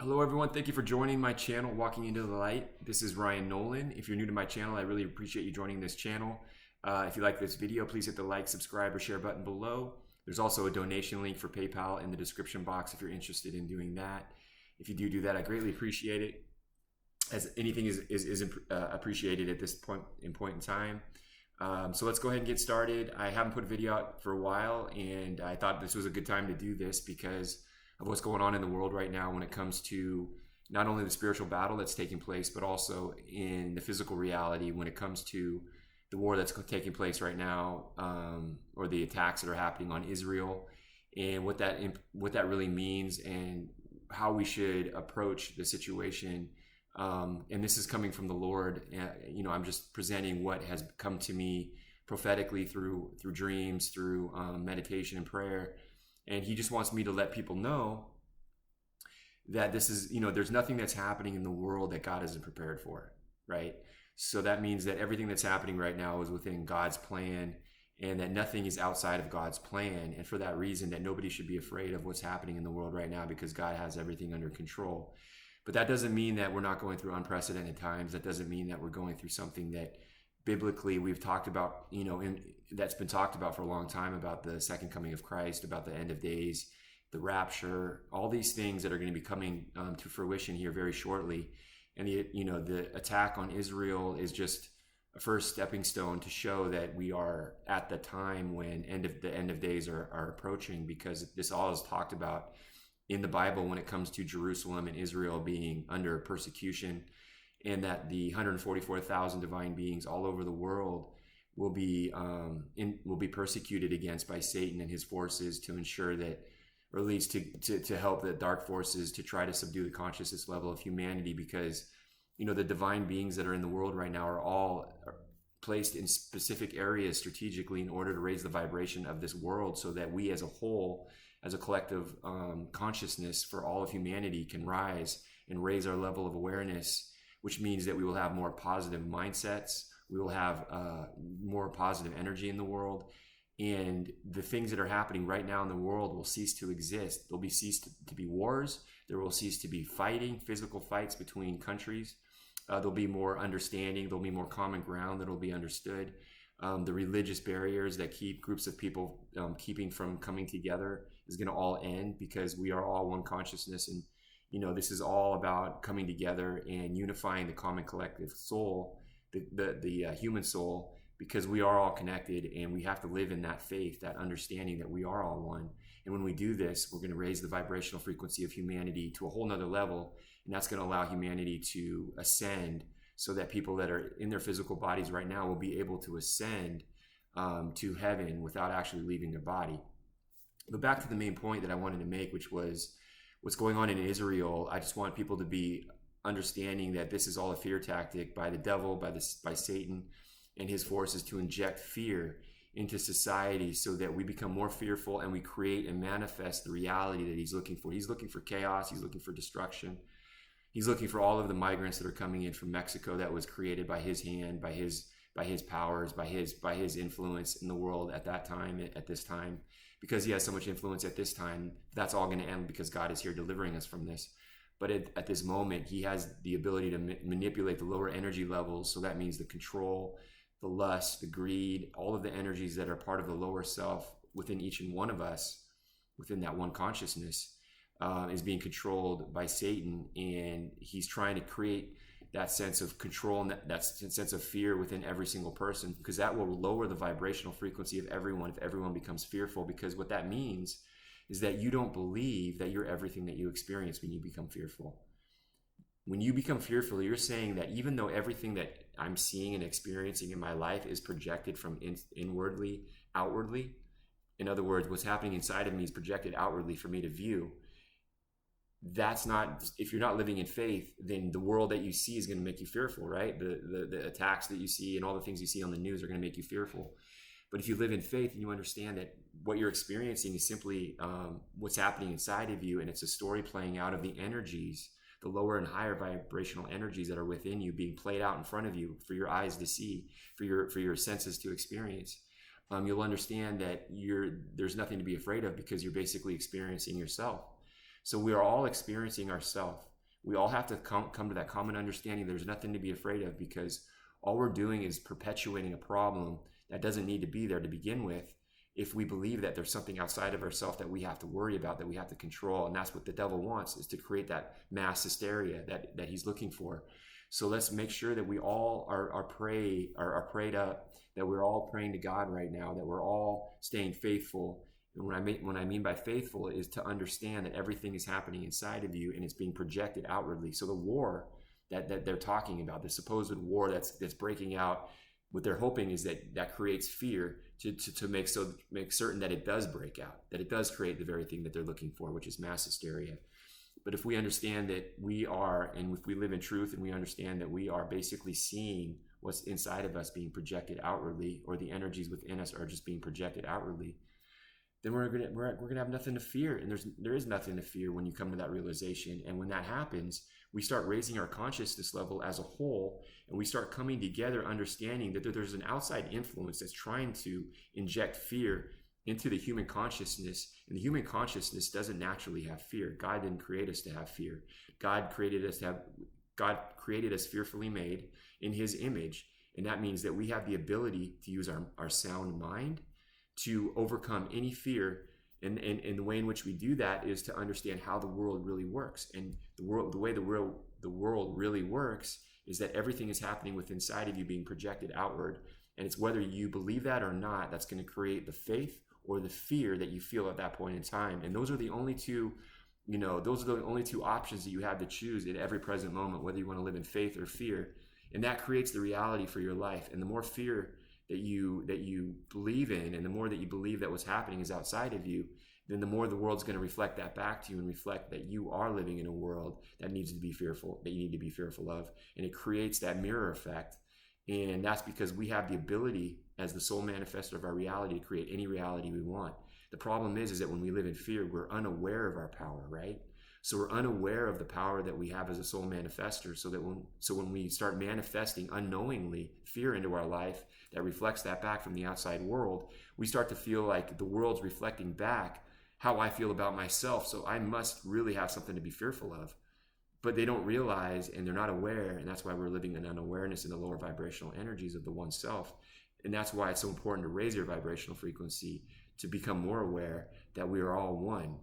Hello everyone, thank you for joining my channel, Walking into the Light. This is Ryan Nolan. If you're new to my channel, I really appreciate you joining this channel. If you like this video, please hit the like, subscribe, or share button below. There's also a donation link for PayPal in the description box if you're interested in doing that. If you do that, I greatly appreciate it, as anything is appreciated at this point in time. So let's go ahead and get started. I haven't put a video out for a while, and I thought this was a good time to do this because of what's going on in the world right now when it comes to not only the spiritual battle that's taking place, but also in the physical reality when it comes to the war that's taking place right now, or the attacks that are happening on Israel, and what that really means, and how we should approach the situation. And this is coming from the Lord. I'm just presenting what has come to me prophetically through dreams, through meditation and prayer. And he just wants me to let people know that this is, there's nothing that's happening in the world that God isn't prepared for, right? So that means that everything that's happening right now is within God's plan, and that nothing is outside of God's plan. And for that reason, that nobody should be afraid of what's happening in the world right now, because God has everything under control. But that doesn't mean that we're not going through unprecedented times. That doesn't mean that we're going through something that biblically we've talked about, that's been talked about for a long time, about the second coming of Christ, about the end of days, the rapture, all these things that are going to be coming to fruition here very shortly. And the attack on Israel is just a first stepping stone to show that we are at the time when the end of days are approaching, because this all is talked about in the Bible when it comes to Jerusalem and Israel being under persecution, and that the 144,000 divine beings all over the world will be persecuted against by Satan and his forces, to ensure that, or at least to help the dark forces to try to subdue the consciousness level of humanity. Because the divine beings that are in the world right now are all placed in specific areas strategically in order to raise the vibration of this world, so that we as a whole, as a collective consciousness for all of humanity, can rise and raise our level of awareness, which means that we will have more positive mindsets. We will have more positive energy in the world. And the things that are happening right now in the world will cease to exist. There'll be ceased to be wars. There will cease to be fighting, physical fights between countries. There'll be more understanding. There'll be more common ground that'll be understood. The religious barriers that keep groups of people keeping from coming together is going to all end, because we are all one consciousness. And this is all about coming together and unifying the common collective soul, the human soul, because we are all connected, and we have to live in that faith, that understanding that we are all one. And when we do this, we're going to raise the vibrational frequency of humanity to a whole nother level, and that's going to allow humanity to ascend, so that people that are in their physical bodies right now will be able to ascend to heaven without actually leaving their body. But back to the main point that I wanted to make, which was what's going on in Israel. I just want people to be understanding that this is all a fear tactic by the devil, by Satan and his forces, to inject fear into society, so that we become more fearful, and we create and manifest the reality that he's looking for. He's looking for chaos. He's looking for destruction. He's looking for all of the migrants that are coming in from Mexico, that was created by his hand, by his powers, by his influence in the world at that time, at this time. Because he has so much influence at this time, that's all going to end, because God is here delivering us from this. But at this moment, he has the ability to manipulate the lower energy levels. So that means the control, the lust, the greed, all of the energies that are part of the lower self within each and one of us, within that one consciousness, is being controlled by Satan. And he's trying to create that sense of control and that sense of fear within every single person, because that will lower the vibrational frequency of everyone if everyone becomes fearful. Because what that means is that you don't believe that you're everything that you experience when you become fearful. When you become fearful, you're saying that even though everything that I'm seeing and experiencing in my life is projected from inwardly, outwardly, in other words, what's happening inside of me is projected outwardly for me to view. That's not, if you're not living in faith, then the world that you see is going to make you fearful, right? The attacks that you see and all the things you see on the news are going to make you fearful. But if you live in faith and you understand that what you're experiencing is simply what's happening inside of you, and it's a story playing out of the energies, the lower and higher vibrational energies that are within you, being played out in front of you for your eyes to see, for your senses to experience, you'll understand that there's nothing to be afraid of, because you're basically experiencing yourself. So we are all experiencing ourselves. We all have to come to that common understanding. There's nothing to be afraid of, because all we're doing is perpetuating a problem that doesn't need to be there to begin with, if we believe that there's something outside of ourselves that we have to worry about, that we have to control. And that's what the devil wants, is to create that mass hysteria that he's looking for. So let's make sure that we all are prayed up, that we're all praying to God right now, that we're all staying faithful. And what I mean by faithful is to understand that everything is happening inside of you and it's being projected outwardly. So the war that they're talking about, the supposed war that's breaking out, what they're hoping is that creates fear to make certain that it does break out, that it does create the very thing that they're looking for, which is mass hysteria. But if we understand that we are, and if we live in truth and we understand that we are basically seeing what's inside of us being projected outwardly, or the energies within us are just being projected outwardly, then we're gonna have nothing to fear. And there is nothing to fear when you come to that realization. And when that happens, we start raising our consciousness level as a whole, and we start coming together, understanding that there's an outside influence that's trying to inject fear into the human consciousness. And the human consciousness doesn't naturally have fear. God didn't create us to have fear. God created us fearfully made in his image. And that means that we have the ability to use our sound mind to overcome any fear. And the way in which we do that is to understand how the world really works. And the way the world really works is that everything is happening within inside of you, being projected outward. And it's whether you believe that or not that's going to create the faith or the fear that you feel at that point in time. And those are the only two, options that you have to choose in every present moment, whether you want to live in faith or fear. And that creates the reality for your life. And the more fear that you believe in, and the more that you believe that what's happening is outside of you, then the more the world's going to reflect that back to you, and reflect that you are living in a world that needs to be fearful, that you need to be fearful of. And it creates that mirror effect. And that's because we have the ability, as the soul manifestor of our reality, to create any reality we want. The problem is that when we live in fear, we're unaware of our power, right? So we're unaware of the power that we have as a soul manifestor. So when we start manifesting unknowingly fear into our life that reflects that back from the outside world, we start to feel like the world's reflecting back how I feel about myself. So I must really have something to be fearful of. But they don't realize, and they're not aware, and that's why we're living in unawareness in the lower vibrational energies of the one self. And that's why it's so important to raise your vibrational frequency, to become more aware that we are all one.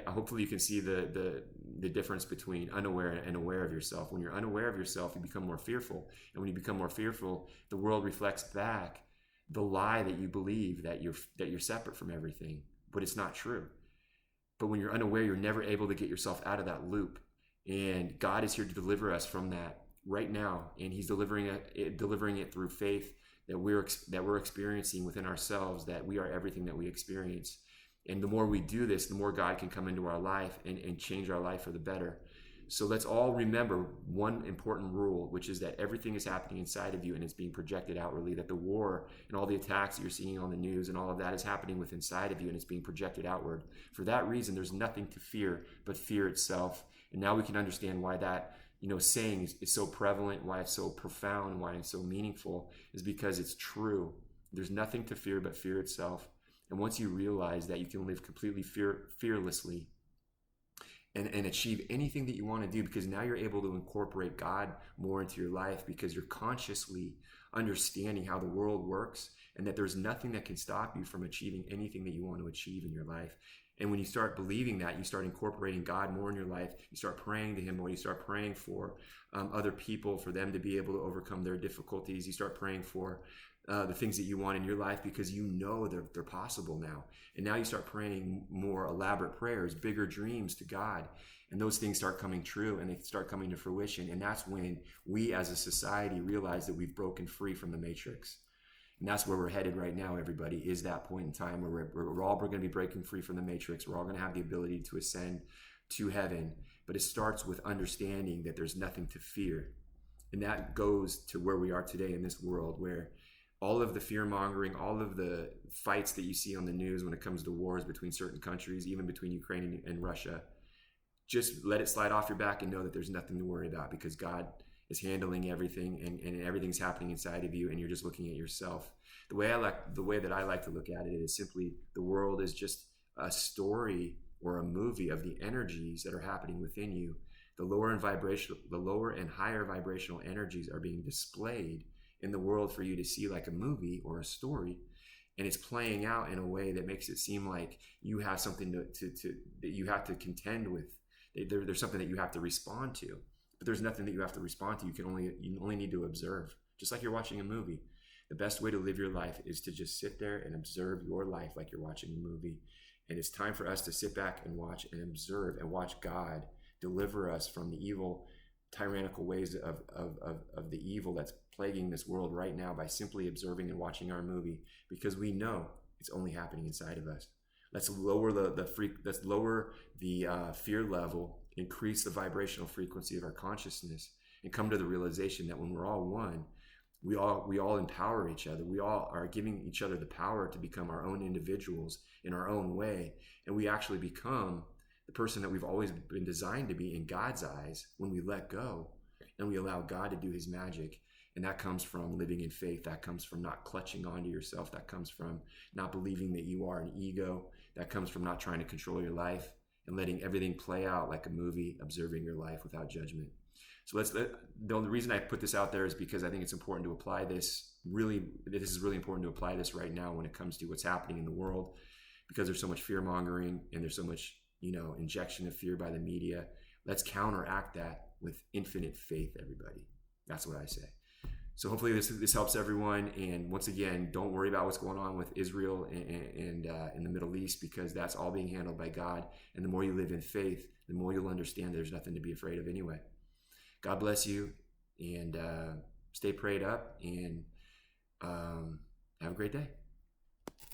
Hopefully you can see the difference between unaware and aware of yourself. When you're unaware of yourself, you become more fearful. And when you become more fearful, the world reflects back the lie that you believe, that you're separate from everything, but it's not true. But when you're unaware, you're never able to get yourself out of that loop. And God is here to deliver us from that right now. And he's delivering it through faith that we're experiencing within ourselves, that we are everything that we experience. And the more we do this, the more God can come into our life and change our life for the better. So let's all remember one important rule, which is that everything is happening inside of you and it's being projected outwardly, that the war and all the attacks that you're seeing on the news and all of that is happening within inside of you and it's being projected outward. For that reason, there's nothing to fear but fear itself. And now we can understand why that saying is so prevalent, why it's so profound, why it's so meaningful, is because it's true. There's nothing to fear but fear itself. And once you realize that, you can live completely fearlessly and achieve anything that you want to do, because now you're able to incorporate God more into your life, because you're consciously understanding how the world works, and that there's nothing that can stop you from achieving anything that you want to achieve in your life. And when you start believing that, you start incorporating God more in your life. You start praying to him more. You start praying for other people, for them to be able to overcome their difficulties. You start praying for the things that you want in your life, because you know they're possible now. And now you start praying more elaborate prayers, bigger dreams to God. And those things start coming true, and they start coming to fruition. And that's when we as a society realize that we've broken free from the matrix. And that's where we're headed right now, everybody, is that point in time where we're all going to be breaking free from the matrix. We're all going to have the ability to ascend to heaven. But it starts with understanding that there's nothing to fear. And that goes to where we are today in this world, where all of the fear-mongering, all of the fights that you see on the news when it comes to wars between certain countries, even between Ukraine and Russia, just let it slide off your back and know that there's nothing to worry about, because God is handling everything, and everything's happening inside of you, and you're just looking at yourself. The way that I like to look at it is simply, the world is just a story or a movie of the energies that are happening within you. The lower and higher vibrational energies are being displayed in the world for you to see like a movie or a story, and it's playing out in a way that makes it seem like you have something that you have to contend with. There's something that you have to respond to, but there's nothing that you have to respond to. You only need to observe, just like you're watching a movie. The best way to live your life is to just sit there and observe your life like you're watching a movie. And it's time for us to sit back and watch and observe and watch God deliver us from the evil, tyrannical ways of the evil that's plaguing this world right now by simply observing and watching our movie, because we know it's only happening inside of us. Let's lower let's lower the fear level, increase the vibrational frequency of our consciousness, and come to the realization that when we're all one, we all empower each other. We all are giving each other the power to become our own individuals in our own way, and we actually become the person that we've always been designed to be in God's eyes when we let go and we allow God to do his magic. And that comes from living in faith. That comes from not clutching onto yourself. That comes from not believing that you are an ego. That comes from not trying to control your life and letting everything play out like a movie, observing your life without judgment. So the only reason I put this out there is because I think it's important to apply this. This is really important to apply this right now when it comes to what's happening in the world, because there's so much fear mongering and there's so much, injection of fear by the media. Let's counteract that with infinite faith, everybody. That's what I say. So hopefully this helps everyone. And once again, don't worry about what's going on with Israel and in the Middle East, because that's all being handled by God. And the more you live in faith, the more you'll understand there's nothing to be afraid of anyway. God bless you, and stay prayed up, and have a great day.